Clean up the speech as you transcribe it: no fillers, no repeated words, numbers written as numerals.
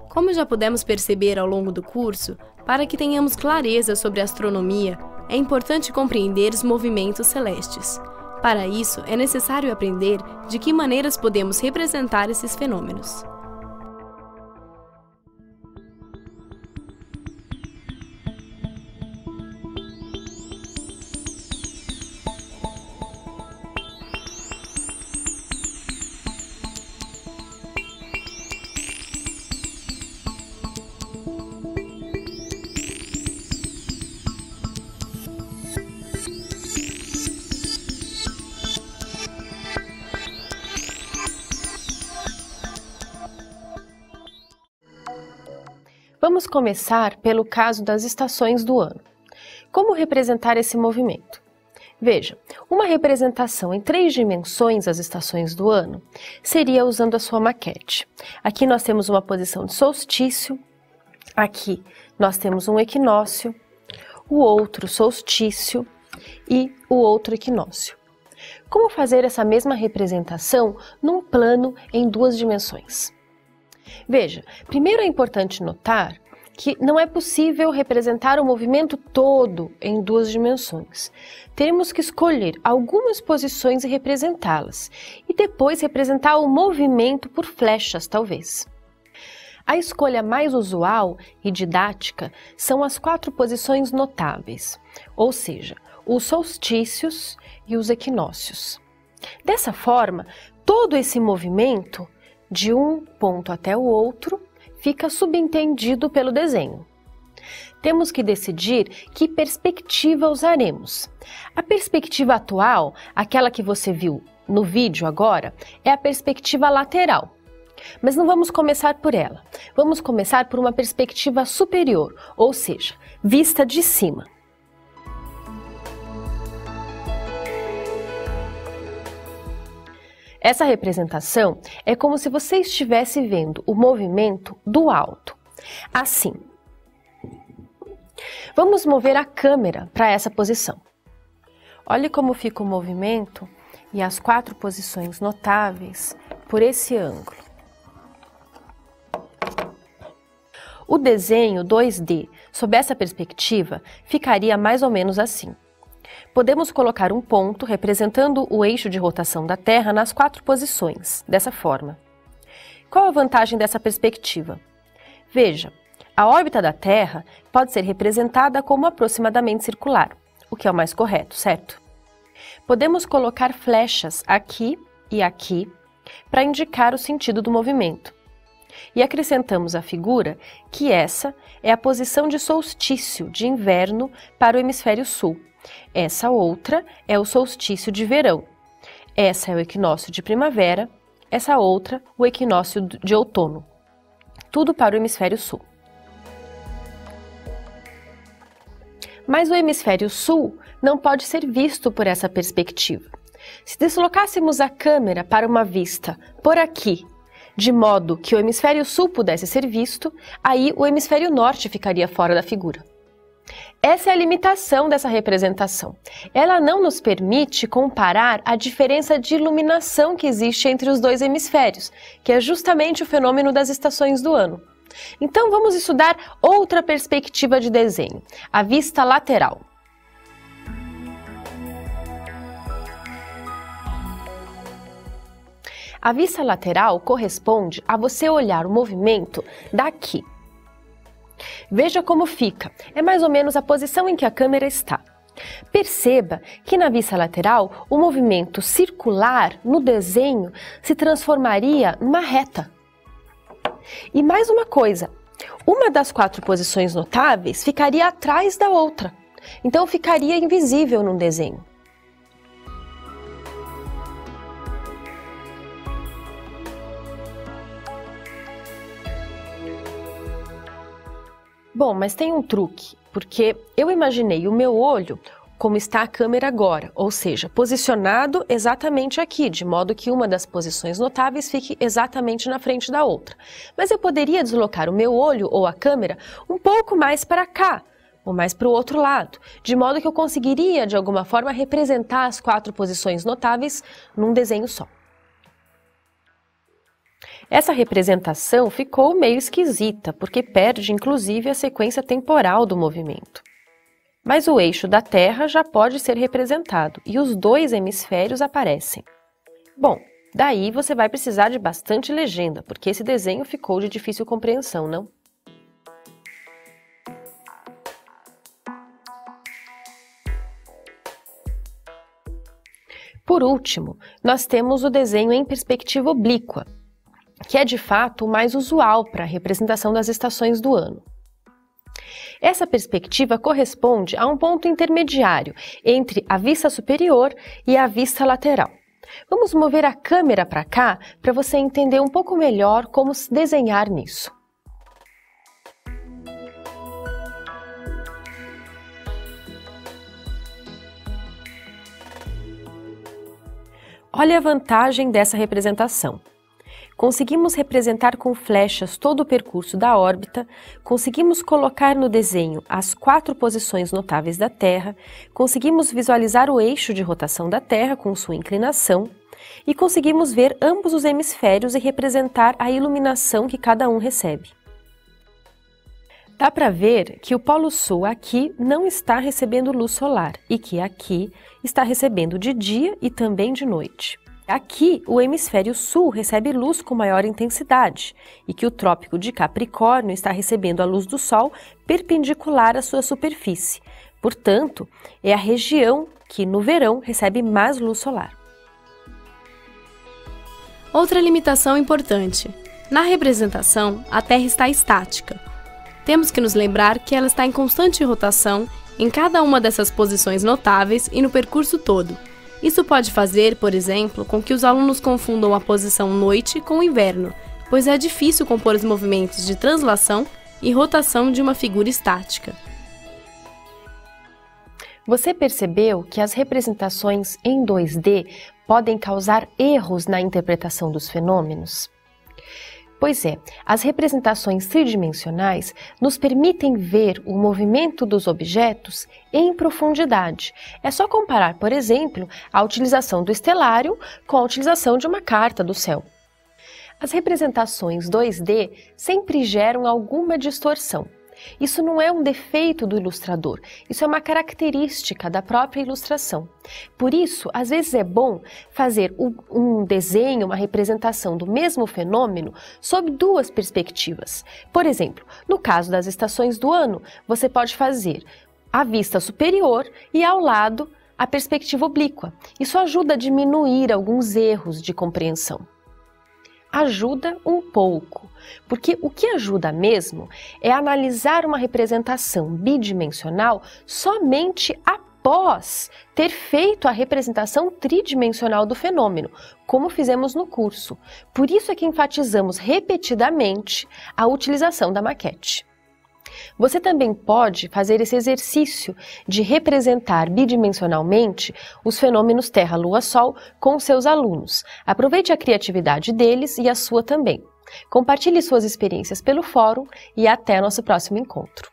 Como já pudemos perceber ao longo do curso, para que tenhamos clareza sobre a astronomia, é importante compreender os movimentos celestes. Para isso, é necessário aprender de que maneiras podemos representar esses fenômenos. Vamos começar pelo caso das estações do ano. Como representar esse movimento? Veja, uma representação em 3 dimensões das estações do ano seria usando a sua maquete. Aqui nós temos uma posição de solstício, aqui nós temos um equinócio, o outro solstício e o outro equinócio. Como fazer essa mesma representação num plano em 2 dimensões? Veja, primeiro é importante notar que não é possível representar o movimento todo em 2 dimensões. Teremos que escolher algumas posições e representá-las, e depois representar o movimento por flechas, talvez. A escolha mais usual e didática são as 4 posições notáveis, ou seja, os solstícios e os equinócios. Dessa forma, todo esse movimento, de um ponto até o outro, fica subentendido pelo desenho. Temos que decidir que perspectiva usaremos. A perspectiva atual, aquela que você viu no vídeo agora, é a perspectiva lateral. Mas não vamos começar por ela. Vamos começar por uma perspectiva superior, ou seja, vista de cima. Essa representação é como se você estivesse vendo o movimento do alto, assim. Vamos mover a câmera para essa posição. Olhe como fica o movimento e as 4 posições notáveis por esse ângulo. O desenho 2D sob essa perspectiva ficaria mais ou menos assim. Podemos colocar um ponto representando o eixo de rotação da Terra nas 4 posições, dessa forma. Qual a vantagem dessa perspectiva? Veja, a órbita da Terra pode ser representada como aproximadamente circular, o que é o mais correto, certo? Podemos colocar flechas aqui e aqui para indicar o sentido do movimento. E acrescentamos à figura que essa é a posição de solstício de inverno para o hemisfério sul. Essa outra é o solstício de verão. Essa é o equinócio de primavera, essa outra o equinócio de outono. Tudo para o hemisfério sul. Mas o hemisfério sul não pode ser visto por essa perspectiva. Se deslocássemos a câmera para uma vista por aqui, de modo que o hemisfério sul pudesse ser visto, aí o hemisfério norte ficaria fora da figura. Essa é a limitação dessa representação. Ela não nos permite comparar a diferença de iluminação que existe entre os 2 hemisférios, que é justamente o fenômeno das estações do ano. Então vamos estudar outra perspectiva de desenho, a vista lateral. A vista lateral corresponde a você olhar o movimento daqui. Veja como fica, é mais ou menos a posição em que a câmera está. Perceba que na vista lateral o movimento circular no desenho se transformaria numa reta. E mais uma coisa, uma das 4 posições notáveis ficaria atrás da outra, então ficaria invisível no desenho. Bom, mas tem um truque, porque eu imaginei o meu olho como está a câmera agora, ou seja, posicionado exatamente aqui, de modo que uma das posições notáveis fique exatamente na frente da outra. Mas eu poderia deslocar o meu olho ou a câmera um pouco mais para cá, ou mais para o outro lado, de modo que eu conseguiria, de alguma forma, representar as 4 posições notáveis num desenho só. Essa representação ficou meio esquisita, porque perde inclusive a sequência temporal do movimento. Mas o eixo da Terra já pode ser representado e os dois hemisférios aparecem. Bom, daí você vai precisar de bastante legenda, porque esse desenho ficou de difícil compreensão, não? Por último, nós temos o desenho em perspectiva oblíqua, que é de fato o mais usual para a representação das estações do ano. Essa perspectiva corresponde a um ponto intermediário entre a vista superior e a vista lateral. Vamos mover a câmera para cá para você entender um pouco melhor como se desenhar nisso. Olha a vantagem dessa representação. Conseguimos representar com flechas todo o percurso da órbita, conseguimos colocar no desenho as 4 posições notáveis da Terra, conseguimos visualizar o eixo de rotação da Terra com sua inclinação e conseguimos ver ambos os hemisférios e representar a iluminação que cada um recebe. Dá para ver que o Polo Sul aqui não está recebendo luz solar e que aqui está recebendo de dia e também de noite. Aqui, o hemisfério sul recebe luz com maior intensidade e que o Trópico de Capricórnio está recebendo a luz do Sol perpendicular à sua superfície. Portanto, é a região que no verão recebe mais luz solar. Outra limitação importante. Na representação, a Terra está estática. Temos que nos lembrar que ela está em constante rotação em cada uma dessas posições notáveis e no percurso todo. Isso pode fazer, por exemplo, com que os alunos confundam a posição noite com inverno, pois é difícil compor os movimentos de translação e rotação de uma figura estática. Você percebeu que as representações em 2D podem causar erros na interpretação dos fenômenos? Pois é, as representações tridimensionais nos permitem ver o movimento dos objetos em profundidade. É só comparar, por exemplo, a utilização do estelário com a utilização de uma carta do céu. As representações 2D sempre geram alguma distorção. Isso não é um defeito do ilustrador, isso é uma característica da própria ilustração. Por isso, às vezes é bom fazer um desenho, uma representação do mesmo fenômeno sob 2 perspectivas. Por exemplo, no caso das estações do ano, você pode fazer a vista superior e ao lado a perspectiva oblíqua. Isso ajuda a diminuir alguns erros de compreensão. Ajuda um pouco, porque o que ajuda mesmo é analisar uma representação bidimensional somente após ter feito a representação tridimensional do fenômeno, como fizemos no curso. Por isso é que enfatizamos repetidamente a utilização da maquete. Você também pode fazer esse exercício de representar bidimensionalmente os fenômenos Terra, Lua, Sol com seus alunos. Aproveite a criatividade deles e a sua também. Compartilhe suas experiências pelo fórum e até nosso próximo encontro.